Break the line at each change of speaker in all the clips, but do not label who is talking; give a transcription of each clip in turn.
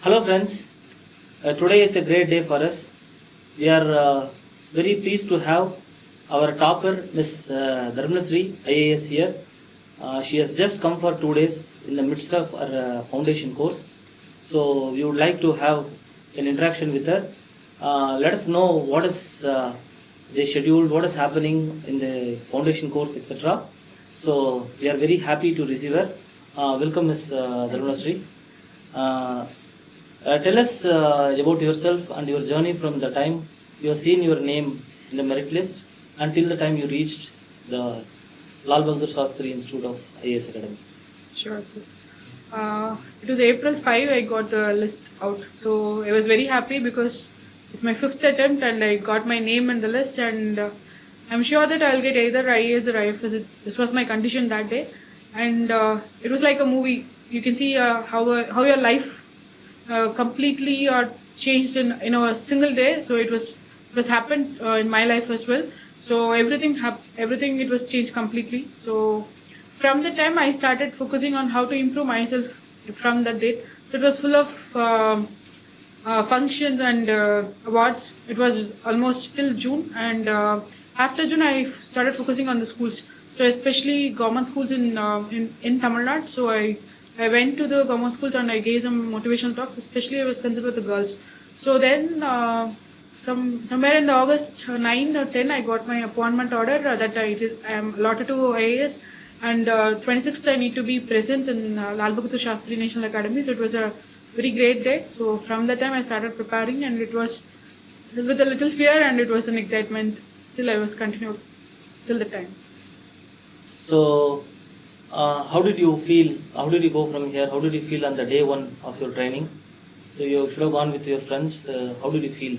Hello friends, today is a great day for us. We are very pleased to have our topper Miss Dharmalshri IAS here. She has just come for 2 days in the midst of her foundation course. So we would like to have an interaction with her. Let us know what is the schedule, what is happening in the foundation course, etc. So we are very happy to receive her. Welcome Miss Dharmalshri. Tell us about yourself and your journey from the time you have seen your name in the merit list until the time you reached the Lbsnaa Institute of IAS Academy.
Sure, sir. It was April 5, I got the list out. So I was very happy because it's my 5th attempt and I got my name in the list, and I'm sure that I'll get either IAS or IFS. This was my condition that day. And it was like a movie. You can see how your life completely changed in a single day. So it was happened in my life as well. So everything it was changed completely. So from the time I started focusing on how to improve myself from that date. So it was full of functions and awards. It was almost till June, and after June I started focusing on the schools. So especially government schools in Tamil Nadu. So I went to the government schools and I gave some motivational talks. Especially I was concerned with the girls. So then somewhere in the August 9 or 10, I got my appointment order that I am allotted to IAS, and 26th I need to be present in Lbsnaa National Academy. So it was a very great day. So from that time I started preparing, and it was with a little fear and it was an excitement till I was continued till the time.
So how did you feel? How did you go from here? How did you feel on the day one of your training? So you should have gone with your friends. How did you feel?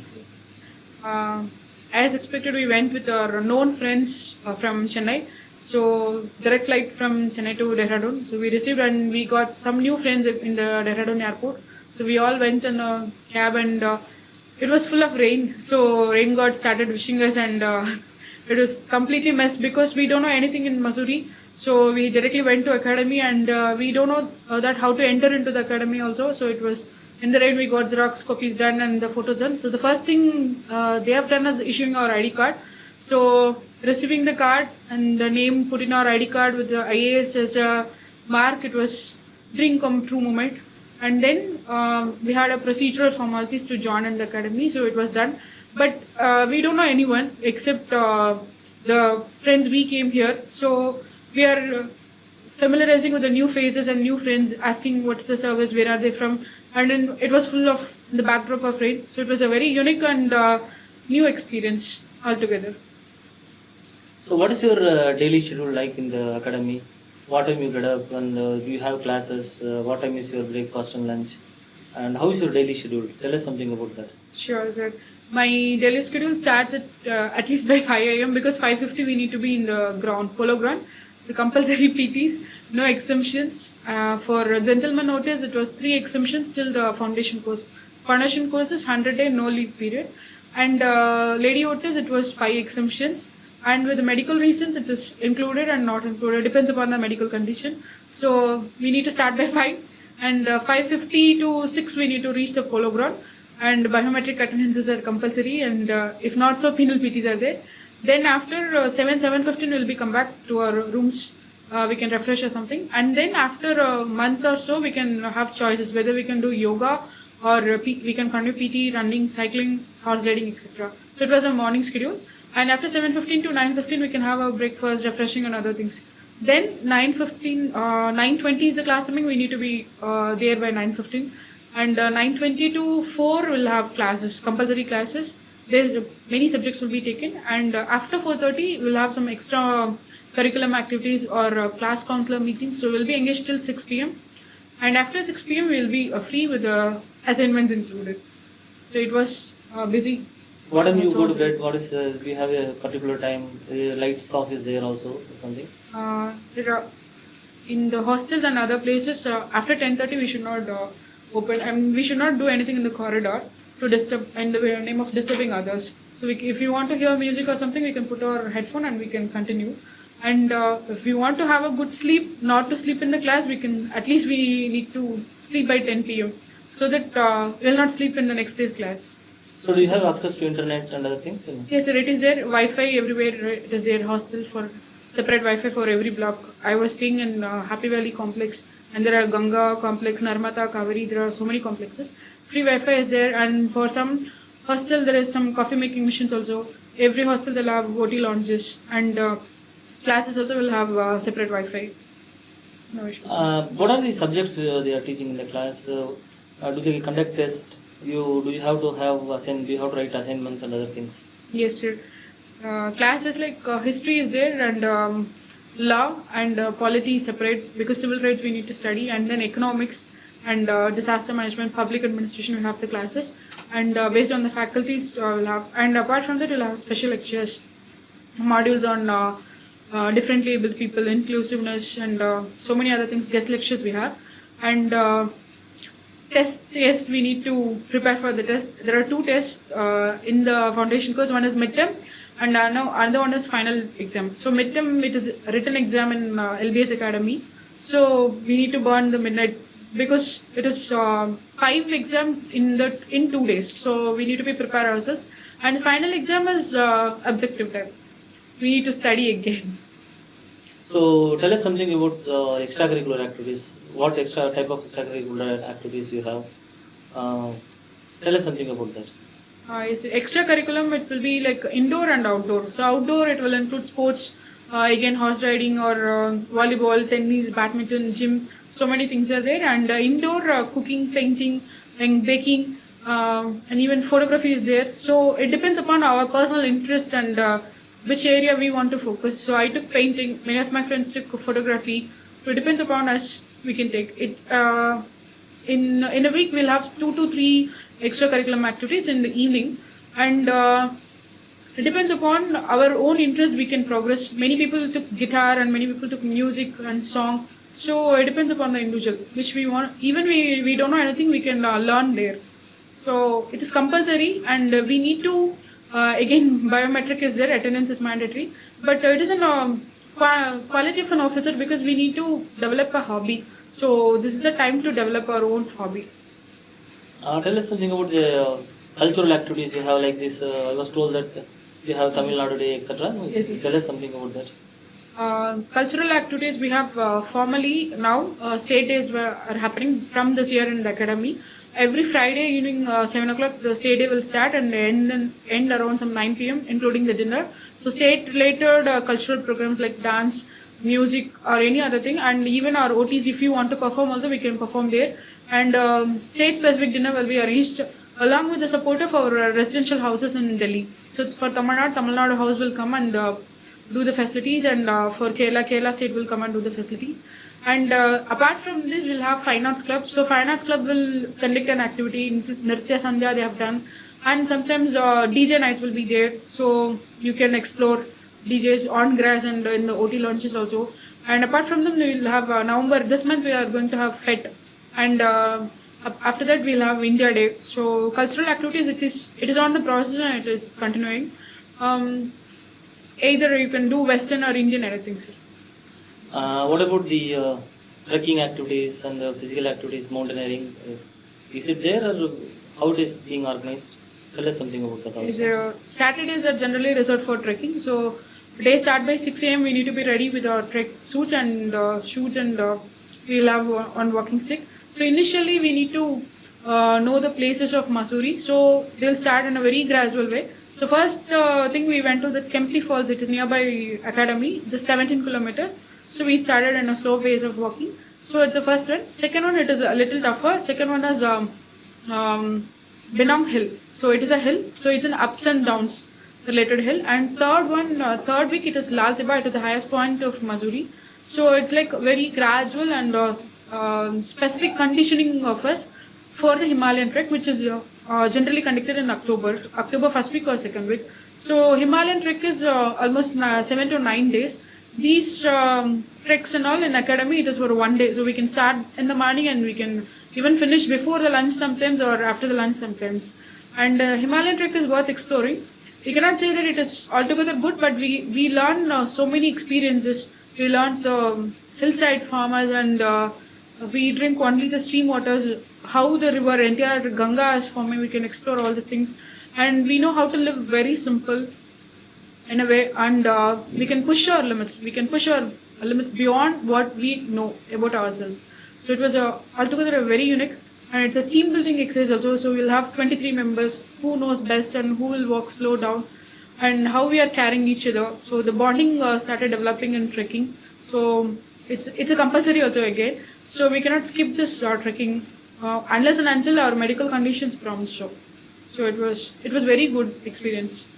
As expected, we went with our known friends from Chennai. So direct flight from Chennai to Dehradun. So we received and we got some new friends in the Dehradun airport. So we all went in a cab, and it was full of rain. So rain god started wishing us, and it was completely messed because we don't know anything in Missouri. So we directly went to academy, and we don't know that how to enter into the academy also. So it was in the rain. We got Xerox copies done and the photos done. So the first thing they have done is issuing our ID card. So receiving the card and the name put in our ID card with the IAS as a mark, it was dream come true moment. And then we had a procedural formalities to join in the academy. So it was done. But we don't know anyone except the friends we came here. So we are familiarizing with the new faces and new friends, asking what's the service, where are they from, and then it was full of the backdrop of rain. So it was a very unique and new experience altogether.
So what is your daily schedule like in the academy? What time you get up, and do you have classes? What time is your breakfast and lunch? And how is your daily schedule? Tell us something about that.
Sure, sir. My daily schedule starts at least by 5 a.m. because 5:50 we need to be in the ground, polo ground. So compulsory PTs, no exemptions. For gentleman notice, it was 3 exemptions till the foundation course. Foundation course is 100-day no leave period, and lady notice it was 5 exemptions. And with the medical reasons, it is included and not included, depends upon the medical condition. So we need to start by 5, and 5:50 to 6 we need to reach the polo ground. And biometric attendances are compulsory, and if not so, penal PTs are there. Then after 7:15 we'll be come back to our rooms. We can refresh or something, and then after a month or so we can have choices whether we can do yoga or we can continue PT, running, cycling, horse riding, etc. So it was a morning schedule, and after 7:15 to 9:15 we can have our breakfast, refreshing, and other things. Then 9:20 is the class timing. We need to be there by 9:15, and 9:20 to 4 we'll have classes, compulsory classes. Many subjects will be taken, and after 4:30 we'll have some extra curriculum activities or class counselor meetings. So we'll be engaged till 6 p.m. and after 6 p.m. we'll be free with the assignments included. So it was busy.
What time you go to bed? What is do you have a particular time? Lights off is there also or something?
So in the hostels and other places, after 10:30 we should not open, and we should not do anything in the corridor to disturb in the name of disturbing others. So if you want to hear music or something, we can put our headphone and we can continue. And if we want to have a good sleep, not to sleep in the class, we can, at least we need to sleep by 10 p.m. so that we'll not sleep in the next day's class.
So do you have access to internet and other things?
Yes, sir, it is there. Wi-Fi everywhere. It is there. Hostel for separate Wi-Fi for every block. I was staying in Happy Valley complex, and there are Ganga complex, Narmata, Kaveri. There are so many complexes. Free Wi-Fi is there, and for some hostel there is some coffee making machines also. Every hostel they'll have OT lounges, and classes also will have separate Wi-Fi. No issues.
What are the subjects they are teaching in the class? Do they conduct tests? Do you have to do you have to write assignments and other things?
Yes, sir. Classes like history is there, and law and polity is separate, because civil rights we need to study, and then economics and disaster management, public administration we have the classes, and based on the faculties we'll have, and apart from that we'll have special lectures, modules on differently abled people, inclusiveness, and so many other things, guest lectures we have, and tests. Yes, we need to prepare for the test. There are two tests in the foundation course. One is midterm, and another one is final exam. So midterm, it is a written exam in LBS Academy. So we need to burn the midnight, because it is 5 exams in 2 days. So we need to be prepare ourselves. And the final exam is objective time. We need to study again.
So tell us something about extracurricular activities. What extra type of extracurricular activities you have? Tell us something about that.
Yes, extracurriculum, it will be like indoor and outdoor. So outdoor it will include sports, again horse riding or volleyball, tennis, badminton, gym. So many things are there. And indoor cooking, painting, and baking, and even photography is there. So it depends upon our personal interest and which area we want to focus. So I took painting. Many of my friends took photography. So it depends upon us. We can take it. In a week we'll have 2 to 3 extracurricular activities in the evening, and it depends upon our own interest. We can progress. Many people took guitar, and many people took music and song. So it depends upon the individual which we want. Even we don't know anything, we can learn there. So it is compulsory, and we need to again biometric is there. Attendance is mandatory, but it is an quality of an officer, because we need to develop a hobby. So this is the time to develop our own hobby.
Tell us something about the cultural activities you have, like this. I was told that you have Tamil Nadu Day, etc.
Yes,
tell us something about that.
Cultural activities we have formally now. State days are happening from this year in the academy. Every Friday evening 7 o'clock the state day will start and end around some 9 p.m. including the dinner. So state related cultural programs like dance, music or any other thing, and even our OTs, if you want to perform also we can perform there. And state specific dinner will be arranged along with the support of our residential houses in Delhi. So for Tamil Nadu house will come and do the facilities, and for Kerala state will come and do the facilities. And apart from this, we'll have Fine Arts Club. So Fine Arts Club will conduct an activity. Nritya Sandhya they have done, and sometimes DJ nights will be there. So you can explore DJs on grass and in the OT launches also. And apart from them, we will have November. This month we are going to have FET, and after that we'll have India Day. So cultural activities, it is on the process and it is continuing. Either you can do Western or Indian, I think, sir.
What about the trekking activities and the physical activities, mountaineering? Is it there, or how it is being organized? Tell us something about that also.
Saturdays are generally reserved for trekking. So day start by 6 a.m. We need to be ready with our trek suits and shoes, and we'll have on walking stick. So initially we need to know the places of Mussoorie. So they'll start in a very gradual way. So first thing we went to the Kempty Falls. It is nearby Academy, just 17 kilometers. So we started in a slow phase of walking. So it's the first one. Second one, it is a little tougher. Second one is Benong Hill. So it is a hill. So it's an ups and downs related hill. And third week, it is Lal Tiba. It is the highest point of Mussoorie. So it's like very gradual and specific conditioning of us for the Himalayan trek, which is generally conducted in October first week or second week. So Himalayan trek is almost 7 to 9 days. These treks and all in academy, it is for 1 day. So we can start in the morning and we can even finish before the lunch sometimes or after the lunch sometimes. And Himalayan trek is worth exploring. We cannot say that it is altogether good, but we learn so many experiences. We learn the hillside farmers and We drink only the stream waters, how the river, entire Ganga is forming, we can explore all these things. And we know how to live very simple in a way, and we can push our limits. We can push our limits beyond what we know about ourselves. So it was altogether a very unique, and it's a team building exercise also. So we'll have 23 members who knows best and who will walk slow down, and how we are carrying each other. So the bonding started developing in trekking. So it's a compulsory also again. So we cannot skip this trekking unless and until our medical conditions prompt so. So it was very good experience.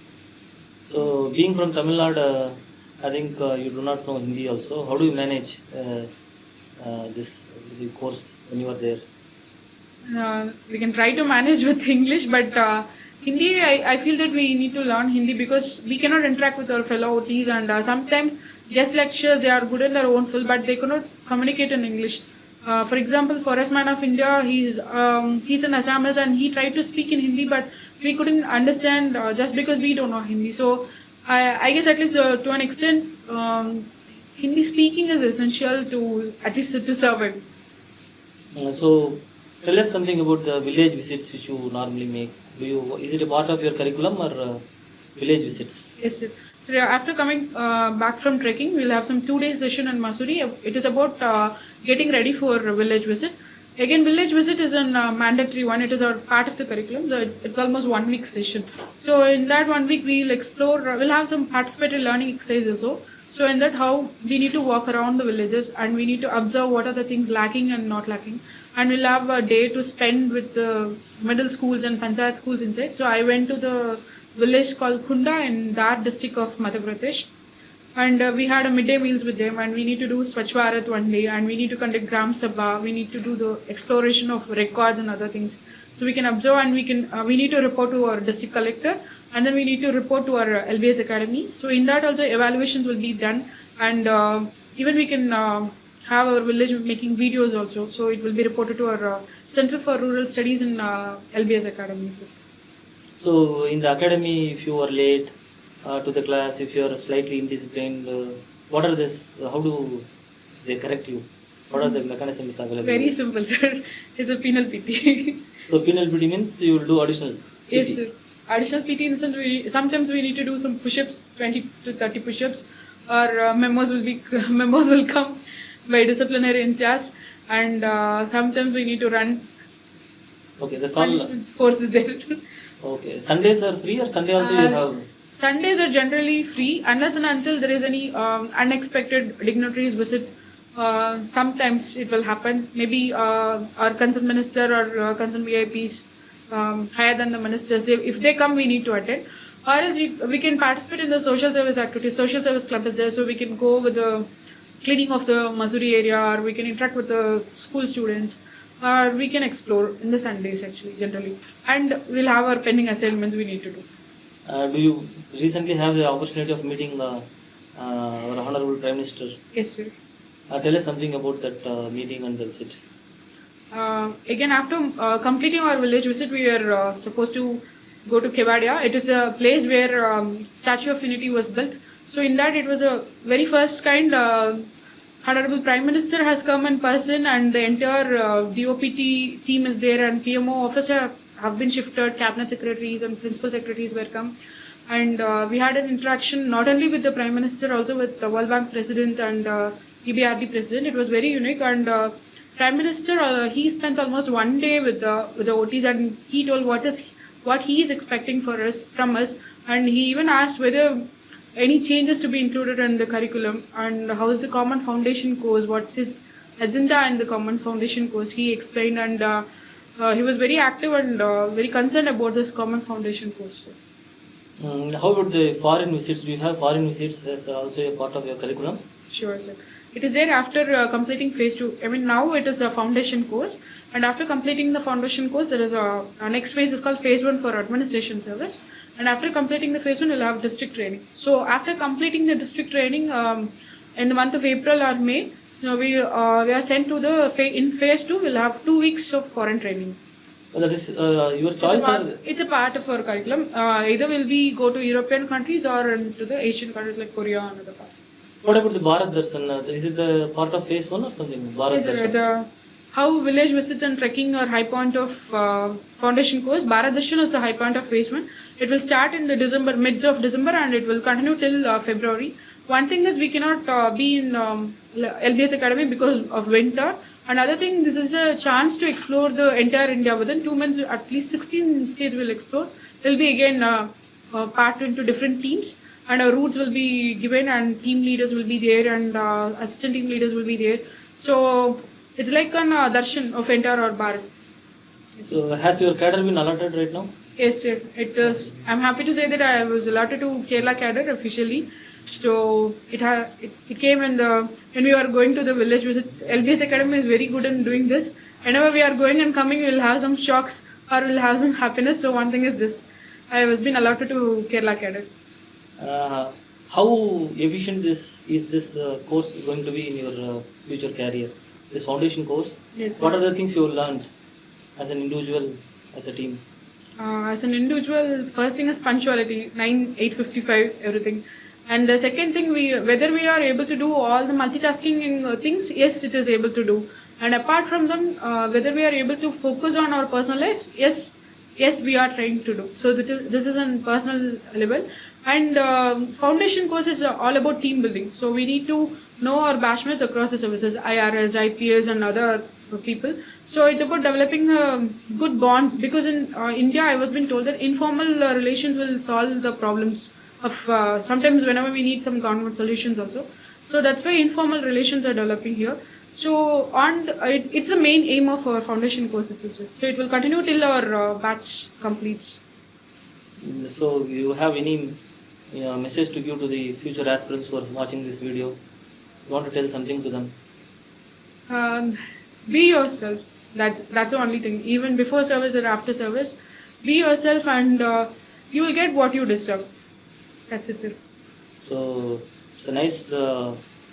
So being from Tamil Nadu, I think you do not know Hindi also. How do you manage this the course when you are there?
We can try to manage with English, but Hindi, I feel that we need to learn Hindi because we cannot interact with our fellow OTs, and sometimes guest lectures, they are good in their own field, but they cannot communicate in English. For example, Forest Man of India, he's an Assamese and he tried to speak in Hindi, but we couldn't understand just because we don't know Hindi. So I guess at least to an extent, Hindi speaking is essential to at least to survive.
So tell us something about the village visits which you normally make. Is it a part of your curriculum or village visits?
Yes, sir. So after coming back from trekking, we'll have some 2-day session in Mussoorie. It is about getting ready for a village visit. Again, village visit is a mandatory one. It is a part of the curriculum. So it's almost 1 week session. So in that 1 week, we'll explore. We'll have some participatory learning exercise also. So in that, how we need to walk around the villages and we need to observe what are the things lacking and not lacking. And we'll have a day to spend with the middle schools and panchayat schools inside. So I went to the village called Khunda in that district of Madhya Pradesh. And we had a midday meals with them, and we need to do Swachh Bharat 1 day, and we need to conduct Gram Sabha, we need to do the exploration of records and other things. So we can observe, and we need to report to our district collector, and then we need to report to our LBS Academy. So in that also evaluations will be done, and even we can have our village making videos also. So it will be reported to our Center for Rural Studies in LBS Academy.
So in the academy, if you are late to the class, if you are slightly indisciplined, what are this? How do they correct you? What are the mechanisms available?
Very simple, sir. It's a penal PT.
So penal PT means you will do additional PT.
Yes, sir. Additional PT in the sense sometimes we need to do some push-ups, 20 to 30 push-ups, or memos will come by disciplinary in charge, and sometimes we need to run.
Okay, that's all.
Punishment force is there.
Okay, Sundays are free, or Sunday also you have?
Sundays are generally free unless and until there is any unexpected dignitaries visit. Sometimes it will happen. Maybe our concerned minister or concerned VIPs higher than the ministers. If they come, we need to attend. Or else we can participate in the social service activities. Social service club is there, so we can go with the cleaning of the Mussoorie area, or we can interact with the school students, or we can explore in the Sundays actually generally. And we'll have our pending assignments we need to do.
Do you recently have the opportunity of meeting our Honorable Prime Minister?
Yes, sir.
Tell us something about that meeting and the visit.
Again, after completing our village visit, we were supposed to go to Kevadia. It is a place where Statue of Unity was built. So in that, it was a very first kind. Honorable Prime Minister has come in person, and the entire DOPT team is there, and PMO officer have been shifted, cabinet secretaries and principal secretaries were come, and we had an interaction not only with the Prime Minister, also with the World Bank President and EBRD President. It was very unique, and Prime Minister he spent almost 1 day with the OTs, and he told what he is expecting from us, and he even asked whether any changes to be included in the curriculum, and how is the Common Foundation course, what's his agenda in the Common Foundation course. He explained, and he was very active and very concerned about this Common Foundation course.
How about the foreign visits? Do you have foreign visits as also a part of your curriculum?
Sure, sir. It is there after completing phase 2. I mean, now it is a foundation course, and after completing the foundation course, there is a next phase is called phase 1 for administration service, and after completing the phase 1, we'll have district training. So after completing the district training in the month of April or May, we are sent to in phase 2, we'll have 2 weeks of foreign training.
Well, that is your choice.
It's a part of our curriculum. Either will we go to European countries or into the Asian countries like Korea and other parts.
What about the Bharat Darshan? Is it the part of phase 1 or something? Bharat Darshan.
how village visits and trekking are high point of foundation course. Bharat Darshan is the high point of phase 1. It will start in the December, mids of December, and it will continue till February. One thing is we cannot be in LBS Academy because of winter. Another thing, this is a chance to explore the entire India. Within 2 months, at least 16 states will explore. There will be again part into different teams, and our routes will be given, and team leaders will be there, and assistant team leaders will be there. So it's like an darshan of entire our Bharat.
So has your cadre been allotted right now?
Yes, sir. It is. I'm happy to say that I was allotted to Kerala cadre officially. So it came in when we were going to the village visit. LBS Academy is very good in doing this. Whenever we are going and coming, we will have some shocks or we'll have some happiness. So one thing is this: I was been allotted to Kerala cadre.
How efficient is this course going to be in your future career? This foundation course.
Yes.
What are the things you learned as an individual, as a team?
As an individual, first thing is punctuality, 8:55, everything. And the second thing, whether we are able to do all the multitasking things, yes, it is able to do. And apart from them, whether we are able to focus on our personal life, yes, we are trying to do. So this is on personal level. And foundation course is all about team building. So we need to know our batchmates across the services, IRS, IPS, and other people. So it's about developing good bonds, because in India, I was being told that informal relations will solve the problems of sometimes whenever we need some government solutions also. So that's why informal relations are developing here. So it's the main aim of our foundation course itself. So it will continue till our batch completes.
So you have any message to give to the future aspirants who are watching this video? You want to tell something to them?
Be yourself. That's the only thing. Even before service or after service, be yourself, and you will get what you deserve. That's it, sir.
So it's a nice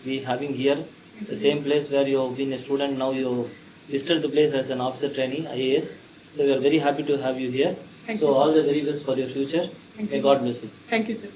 we having here the same place where you have been a student. Now you visited the place as an officer trainee, IAS. So we are very happy to have you here.
Thank
so
you, sir.
all the very best for your future.
Thank
May
you.
God bless you.
Thank you, sir.